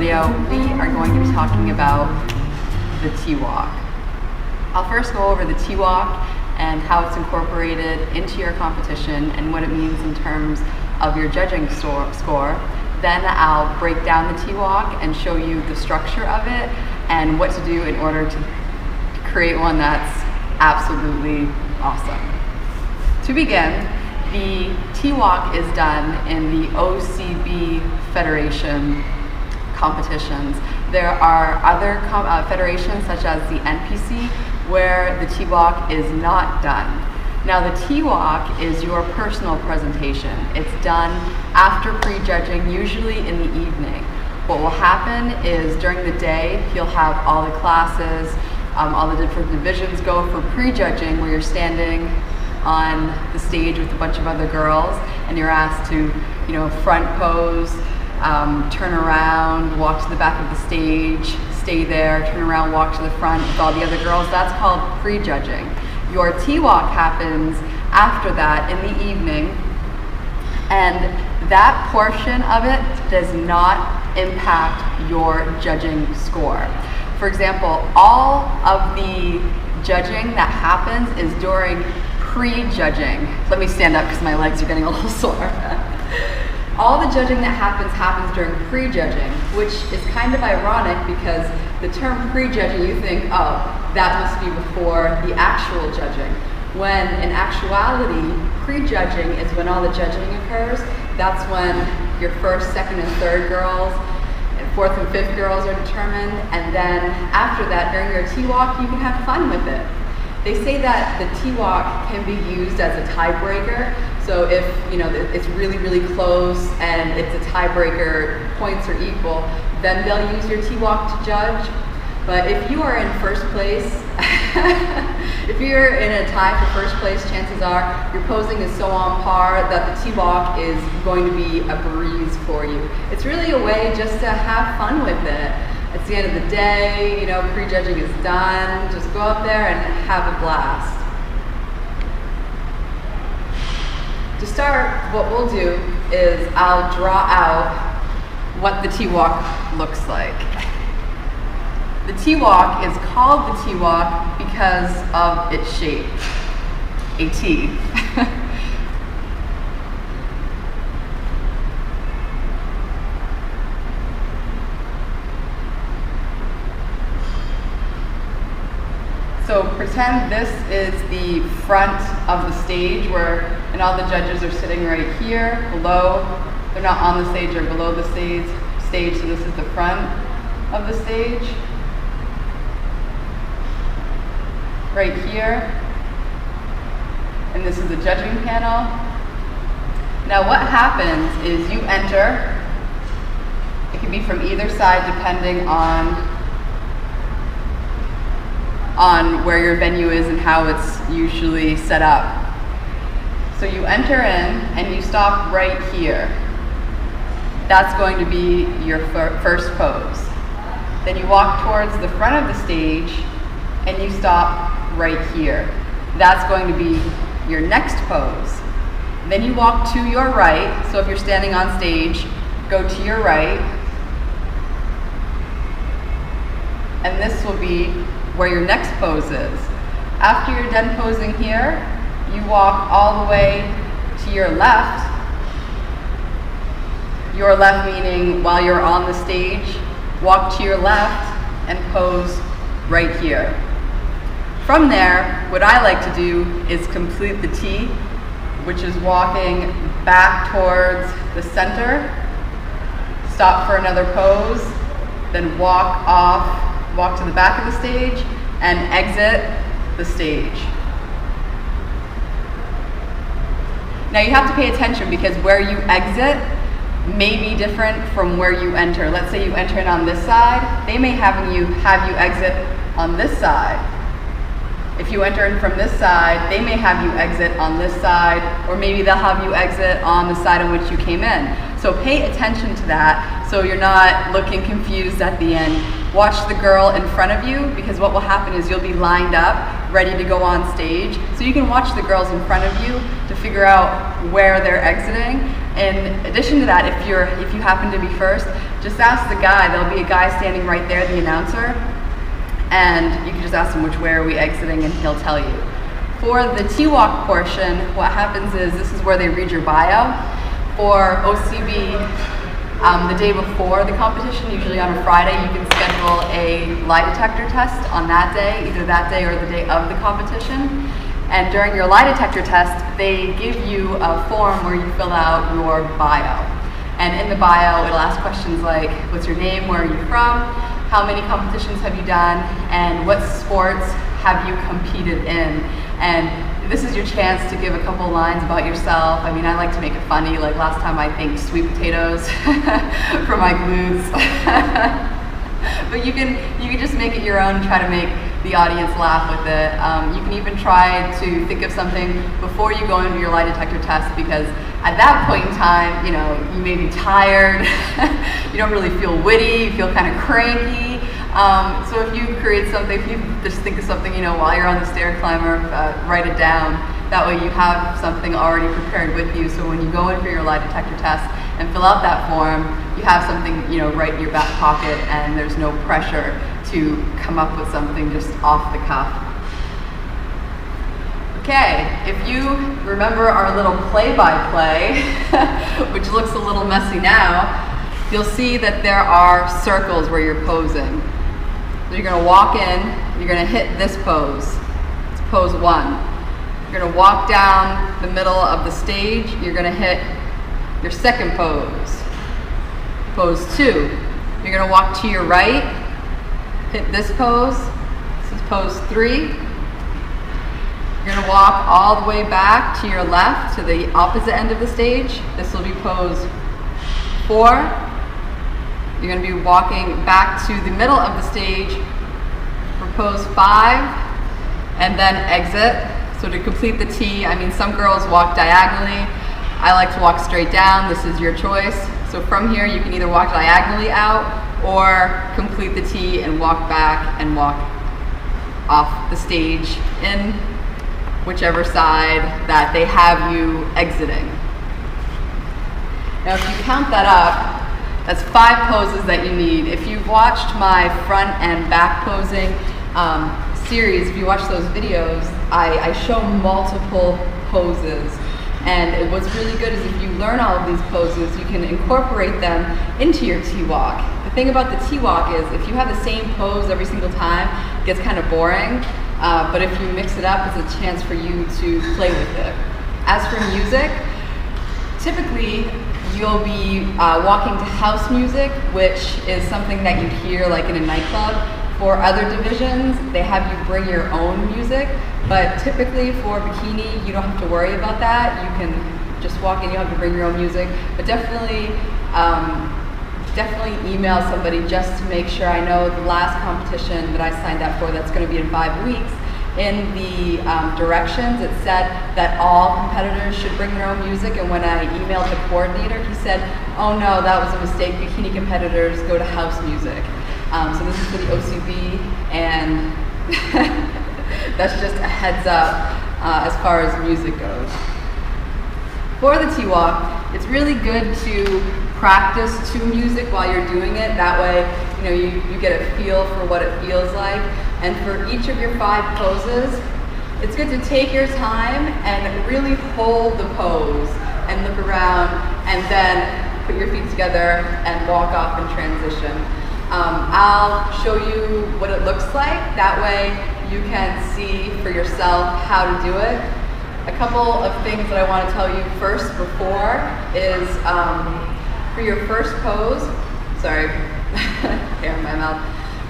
video, we are going to be talking about the TWalk. I'll first go over the TWalk and how it's incorporated into your competition and what it means in terms of your judging score. Then I'll break down the TWalk and show you the structure of it and what to do in order to create one that's absolutely awesome. To begin, the TWalk is done in the OCB Federation competitions. There are other federations such as the NPC where the TWalk is not done. Now the TWalk is your personal presentation. It's done after pre-judging, usually in the evening. What will happen is during the day, you'll have all the classes, all the different divisions go for pre-judging where you're standing on the stage with a bunch of other girls and you're asked to, front pose, turn around, walk to the back of the stage, stay there, turn around, walk to the front with all the other girls. That's called pre-judging. Your TWalk happens after that in the evening, and that portion of it does not impact your judging score. For example, all of the judging that happens is during pre-judging. Let me stand up because my legs are getting a little sore. All the judging that happens during pre-judging, which is kind of ironic because the term pre-judging, you think, oh, that must be before the actual judging. When in actuality, pre-judging is when all the judging occurs. That's when your first, second, and third girls, and fourth and fifth girls are determined. And then after that, during your TWalk, you can have fun with it. They say that the TWalk can be used as a tiebreaker. So if it's really, really close and it's a tiebreaker, points are equal, then they'll use your TWalk to judge. But if you are in first place, if you're in a tie for first place, chances are your posing is so on par that the TWalk is going to be a breeze for you. It's really a way just to have fun with it. It's the end of the day, pre-judging is done. Just go up there and have a blast. To start, what we'll do is I'll draw out what the TWalk looks like. The TWalk is called the TWalk because of its shape, a T. So pretend this is the front of the stage and all the judges are sitting right here below. They're not on the stage, they're below the stage, so this is the front of the stage. Right here. And this is the judging panel. Now what happens is you enter. It can be from either side depending on where your venue is and how it's usually set up. So you enter in and you stop right here. That's going to be your first pose. Then you walk towards the front of the stage and you stop right here. That's going to be your next pose. Then you walk to your right. So if you're standing on stage, go to your right. And this will be where your next pose is. After you're done posing here, you walk all the way to your left. Your left meaning while you're on the stage, walk to your left and pose right here. From there, what I like to do is complete the T, which is walking back towards the center, stop for another pose, then walk to the back of the stage and exit the stage. Now you have to pay attention because where you exit may be different from where you enter. Let's say you enter in on this side, they may have you exit on this side. If you enter in from this side, they may have you exit on this side, or maybe they'll have you exit on the side on which you came in. So pay attention to that so you're not looking confused at the end. Watch the girl in front of you, because what will happen is you'll be lined up, ready to go on stage. So you can watch the girls in front of you to figure out where they're exiting, In addition to that, if you happen to be first, just ask the guy. There'll be a guy standing right there, the announcer, and you can just ask him which way are we exiting, and he'll tell you. For the TWalk portion, what happens is this is where they read your bio. For OCB, the day before the competition, usually on a Friday, you can schedule a lie detector test on that day, either that day or the day of the competition. And during your lie detector test, they give you a form where you fill out your bio. And in the bio, it'll ask questions like, what's your name, where are you from, how many competitions have you done, and what sports have you competed in. And this is your chance to give a couple lines about yourself. I mean, I like to make it funny, like last time I thanked sweet potatoes for my glutes. But you can just make it your own and try to make the audience laugh with it. You can even try to think of something before you go into your lie detector test, because at that point in time, you know, you may be tired, you don't really feel witty, you feel kind of cranky. So if you create something, if you just think of something, you know, while you're on the stair climber, write it down. That way you have something already prepared with you, so when you go in for your lie detector test and fill out that form, you have something, you know, right in your back pocket, and there's no pressure to come up with something just off the cuff. Okay, if you remember our little play-by-play, which looks a little messy now, you'll see that there are circles where you're posing. So you're gonna walk in, you're gonna hit this pose. It's pose 1. You're gonna walk down the middle of the stage, you're gonna hit your second pose. Pose 2. You're gonna walk to your right, hit this pose. This is pose 3. You're gonna walk all the way back to your left to the opposite end of the stage. This will be pose 4. You're gonna be walking back to the middle of the stage for pose 5, and then exit. So to complete the T, I mean, some girls walk diagonally. I like to walk straight down. This is your choice. So from here, you can either walk diagonally out or complete the T and walk back and walk off the stage in whichever side that they have you exiting. Now, if you count that up, that's 5 poses that you need. If you've watched my front and back posing series, if you watch those videos, I show multiple poses. And what's really good is if you learn all of these poses, you can incorporate them into your TWalk. The thing about the TWalk is if you have the same pose every single time, it gets kind of boring. But if you mix it up, it's a chance for you to play with it. As for music, typically you'll be walking to house music, which is something that you hear like in a nightclub. For other divisions, they have you bring your own music, but typically for bikini, you don't have to worry about that. You can just walk in, you don't have to bring your own music, but definitely email somebody just to make sure. I know the last competition that I signed up for, that's going to be in 5 weeks, in the directions it said that all competitors should bring their own music, and when I emailed the coordinator, he said, oh no, that was a mistake, bikini competitors go to house music. So this is for the OCB, and that's just a heads up as far as music goes. For the TWalk, it's really good to practice to music while you're doing it. That way, you know, you get a feel for what it feels like. And for each of your 5 poses, it's good to take your time and really hold the pose and look around, and then put your feet together and walk off in transition. I'll show you what it looks like. That way you can see for yourself how to do it. A couple of things that I want to tell you first before is for your first pose, sorry, hair in my mouth.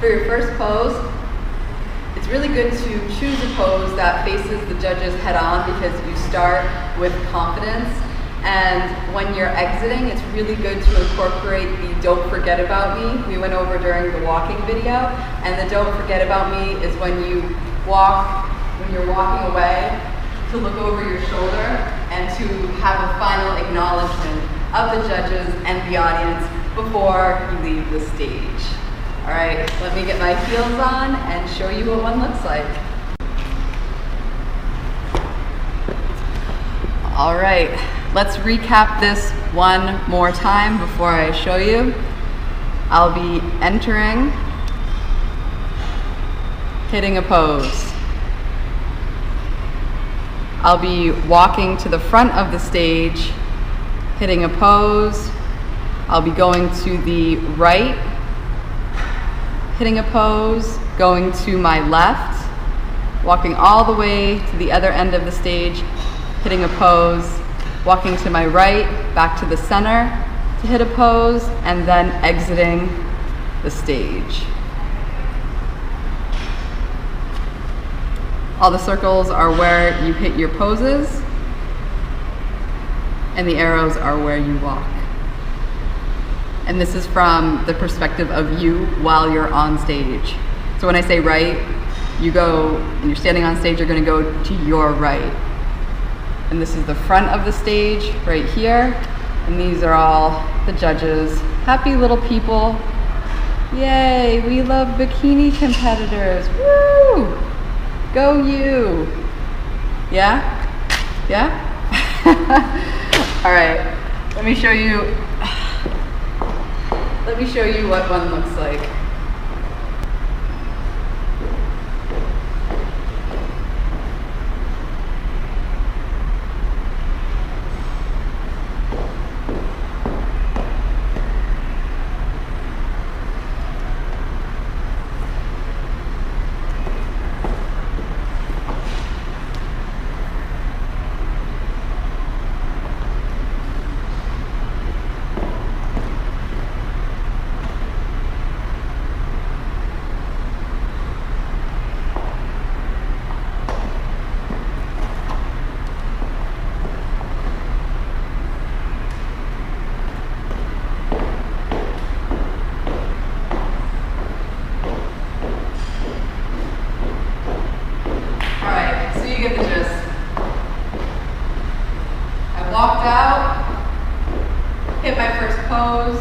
For your first pose, it's really good to choose a pose that faces the judges head on, because you start with confidence. And when you're exiting, it's really good to incorporate the don't forget about me. We went over during the walking video, and the don't forget about me is when you're walking away, to look over your shoulder and to have a final acknowledgement of the judges and the audience before you leave the stage. All right, let me get my heels on and show you what one looks like. All right. Let's recap this one more time before I show you. I'll be entering, hitting a pose. I'll be walking to the front of the stage, hitting a pose. I'll be going to the right, hitting a pose, going to my left, walking all the way to the other end of the stage, hitting a pose, walking to my right, back to the center to hit a pose, and then exiting the stage. All the circles are where you hit your poses, and the arrows are where you walk. And this is from the perspective of you while you're on stage. So when I say right, you go, and you're standing on stage, you're gonna go to your right. And this is the front of the stage right here. And these are all the judges. Happy little people. Yay, we love bikini competitors. Woo! Go you. Yeah? Yeah? All right, let me show you what one looks like. Walked out, hit my first pose,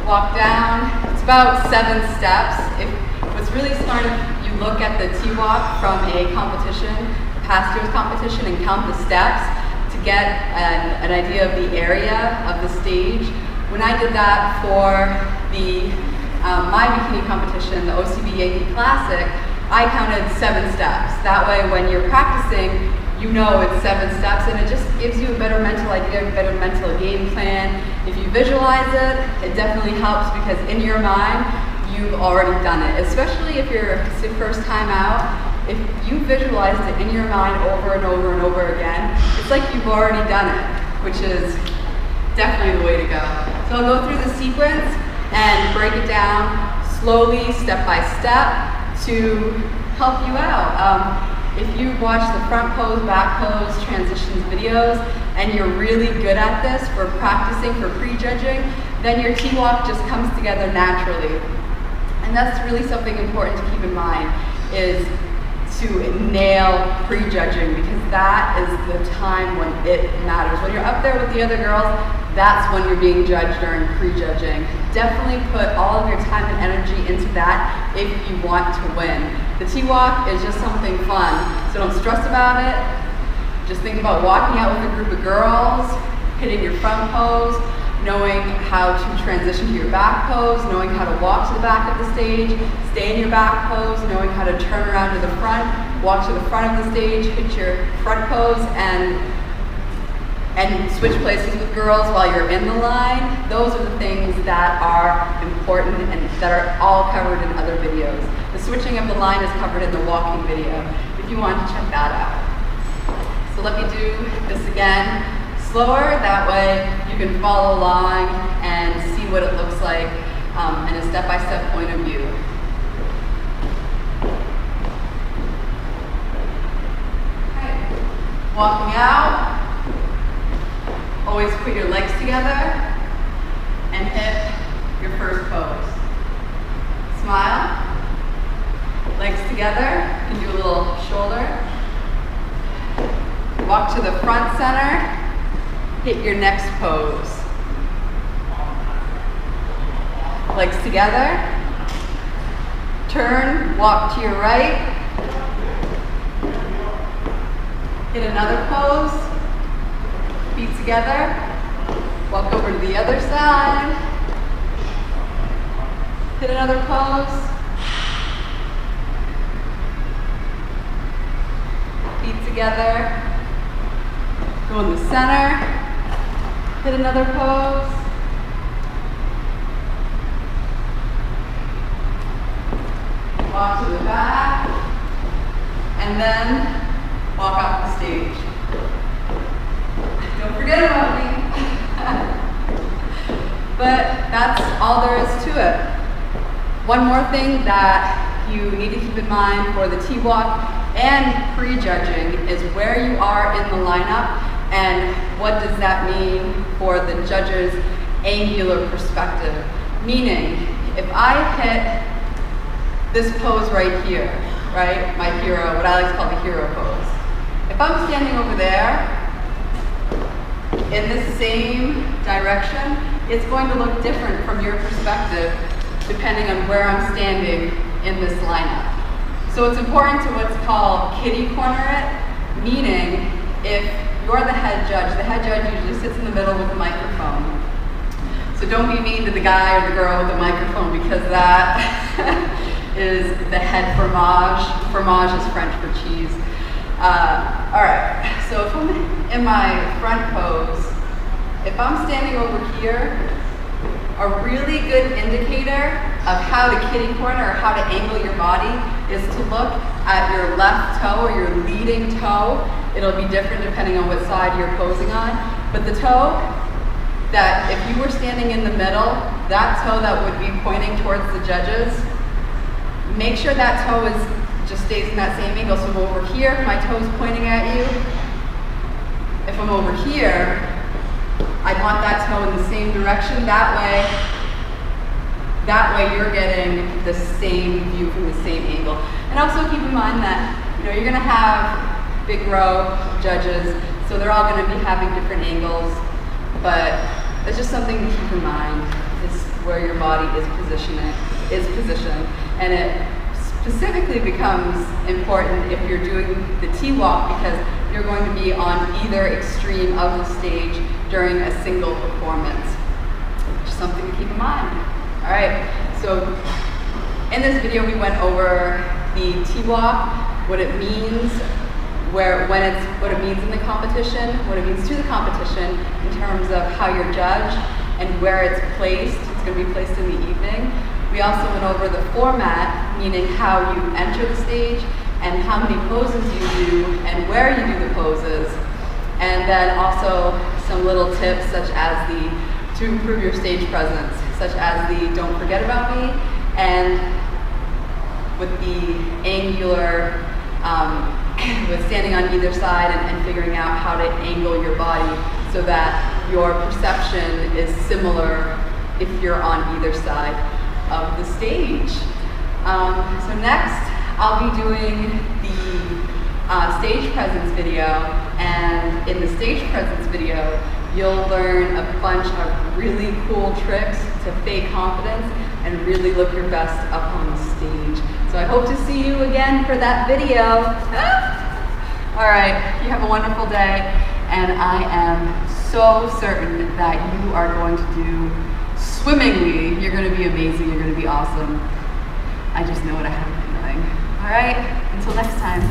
walk down. It's about 7 steps. What's really smart if you look at the TWalk from a competition, a past year's competition, and count the steps to get an idea of the area of the stage. When I did that for the my bikini competition, the OCB Yankee Classic, I counted 7 steps. That way when you're practicing, you know it's 7 steps, and it just gives you a better mental idea, a better mental game plan. If you visualize it, it definitely helps because in your mind, you've already done it. Especially if you're the first time out, if you visualized it in your mind over and over and over again, it's like you've already done it, which is definitely the way to go. So I'll go through the sequence and break it down slowly, step by step, to help you out. If you watch the front pose, back pose, transitions videos, and you're really good at this for practicing, for prejudging, then your TWalk just comes together naturally. And that's really something important to keep in mind, is to nail prejudging, because that is the time when it matters. When you're up there with the other girls, that's when you're being judged during prejudging. Definitely put all of your time and energy into that if you want to win. The TWalk is just something fun, so don't stress about it. Just think about walking out with a group of girls, hitting your front pose, knowing how to transition to your back pose, knowing how to walk to the back of the stage, stay in your back pose, knowing how to turn around to the front, walk to the front of the stage, hit your front pose, and switch places with girls while you're in the line. Those are the things that are important and that are all covered in other videos. The switching of the line is covered in the walking video, if you want to check that out. So let me do this again slower, that way you can follow along and see what it looks like in a step-by-step point of view. Okay. Walking out. Always put your legs together and hit your first pose. Smile, legs together, and do a little shoulder. Walk to the front center, hit your next pose. Legs together, turn, walk to your right, hit another pose. Feet together. Walk over to the other side. Hit another pose. Feet together. Go in the center. Hit another pose. Walk to the back. And then walk off the stage. Don't forget about me. But that's all there is to it. One more thing that you need to keep in mind for the TWalk and pre-judging is where you are in the lineup and what does that mean for the judge's angular perspective. Meaning, if I hit this pose right here, right, my hero, what I like to call the hero pose. If I'm standing over there, in the same direction, it's going to look different from your perspective depending on where I'm standing in this lineup. So it's important to what's called kitty corner it, meaning if you're the head judge usually sits in the middle with a microphone. So don't be mean to the guy or the girl with the microphone because that is the head fromage. Fromage is French for cheese. All right, so if I'm in my front pose, if I'm standing over here, a really good indicator of how to kitty corner or how to angle your body is to look at your left toe or your leading toe. It'll be different depending on what side you're posing on. But the toe that if you were standing in the middle, that toe that would be pointing towards the judges, make sure that toe just stays in that same angle. So I'm over here, my toe's pointing at you. If I'm over here, I want that toe in the same direction. That way you're getting the same view from the same angle. And also keep in mind that you're going to have big row judges, so they're all going to be having different angles. But it's just something to keep in mind. Is where your body is positioned, and it specifically becomes important if you're doing the TWalk because you're going to be on either extreme of the stage during a single performance. Just something to keep in mind. All right, so in this video we went over the TWalk, what it means, what it means in the competition, what it means to the competition in terms of how you're judged and where it's placed. It's going to be placed in the evening. We also went over the format, meaning how you enter the stage and how many poses you do and where you do the poses. And then also some little tips such as to improve your stage presence, such as the don't forget about me, and with the angular, with standing on either side and figuring out how to angle your body so that your perception is similar if you're on either side of the stage. So next, I'll be doing the stage presence video, and in the stage presence video, you'll learn a bunch of really cool tricks to fake confidence and really look your best up on the stage. So I hope to see you again for that video. All right, you have a wonderful day, and I am so certain that you are going to do swimmingly. You're going to be amazing. You're going to be awesome. I just know what I have a feeling. All right, until next time.